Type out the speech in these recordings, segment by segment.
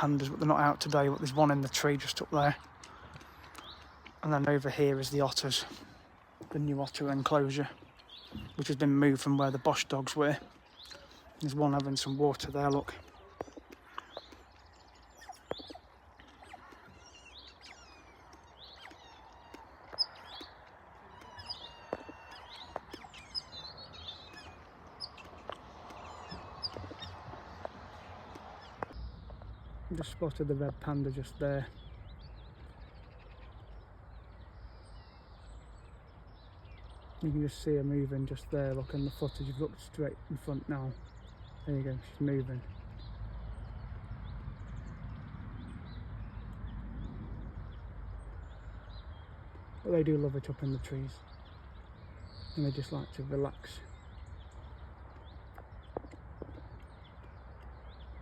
pandas, but they're not out today, but there's one in the tree just up there. And then over here is the otters, the new otter enclosure, which has been moved from where the Bosch dogs were. There's one having some water there, look. I just spotted the red panda just there. You can just see her moving just there, look, in the footage. You've looked straight in front now. There you go, she's moving. But they do love it up in the trees. And they just like to relax.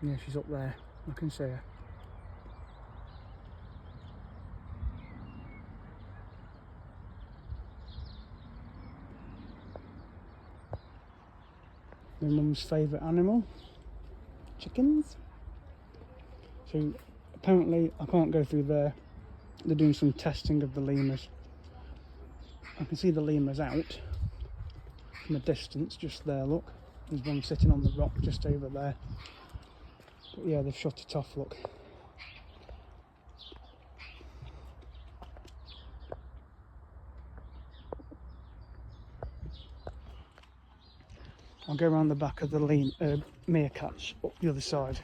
Yeah, she's up there. I can see her. My mum's favourite animal, chickens. So apparently I can't go through there. They're doing some testing of the lemurs. I can see the lemurs out from a distance, just there, look. There's one sitting on the rock just over there. But yeah, they've shut it off, look. I'll go around the back of the meerkats up the other side.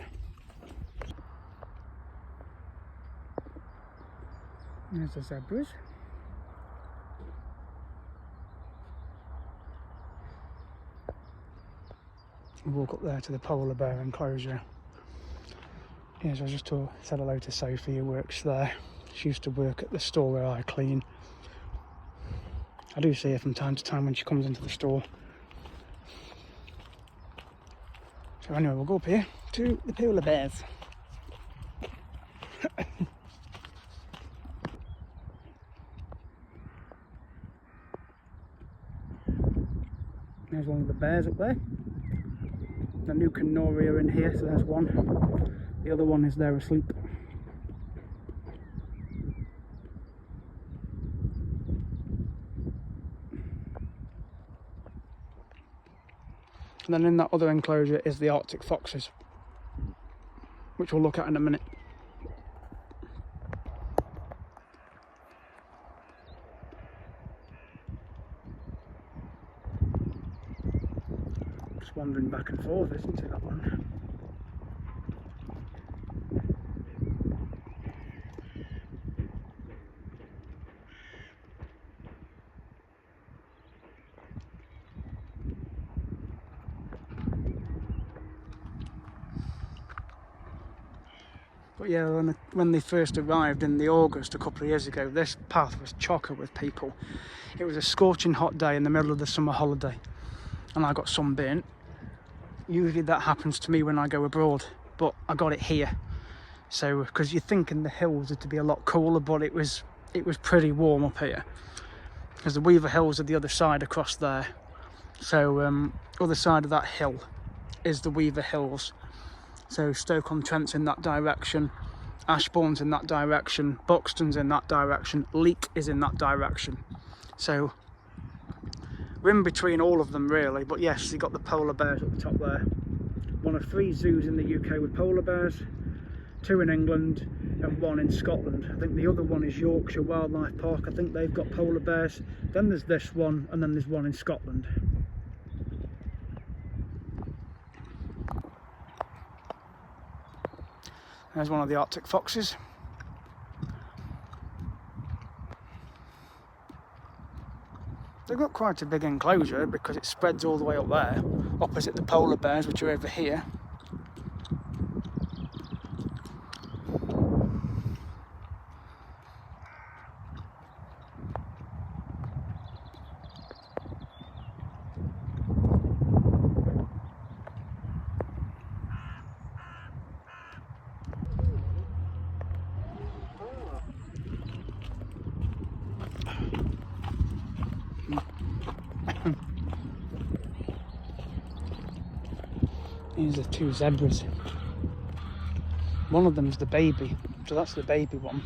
There's the zebras. We'll walk up there to the polar bear enclosure. Yes, I just said hello to Sophie, who works there. She used to work at the store where I clean. I do see her from time to time when she comes into the store. So anyway, we'll go up here to the polar bears. There's one of the bears up there. The Nuke and Nori are in here, so there's one. The other one is there asleep. And then in that other enclosure is the Arctic foxes, which we'll look at in a minute. Just wandering back and forth, isn't it, that one? But yeah, when they first arrived in the August a couple of years ago, this path was chocker with people. It was a scorching hot day in the middle of the summer holiday, and I got sunburnt. Usually that happens to me when I go abroad, but I got it here. So, because you think in the hills it'd be a lot cooler, but it was pretty warm up here. Because the Weaver Hills are the other side across there. So, other side of that hill is the Weaver Hills. So Stoke-on-Trent's in that direction, Ashbourne's in that direction, Buxton's in that direction, Leek is in that direction. So we're in between all of them really, but yes, you've got the polar bears at the top there. One of 3 zoos in the UK with polar bears, 2 in England and 1 in Scotland. I think the other one is Yorkshire Wildlife Park. I think they've got polar bears. Then there's this one, and then there's one in Scotland. There's one of the Arctic foxes. They've got quite a big enclosure because it spreads all the way up there, opposite the polar bears, which are over here. These are 2 zebras. One of them's the baby, so that's the baby one.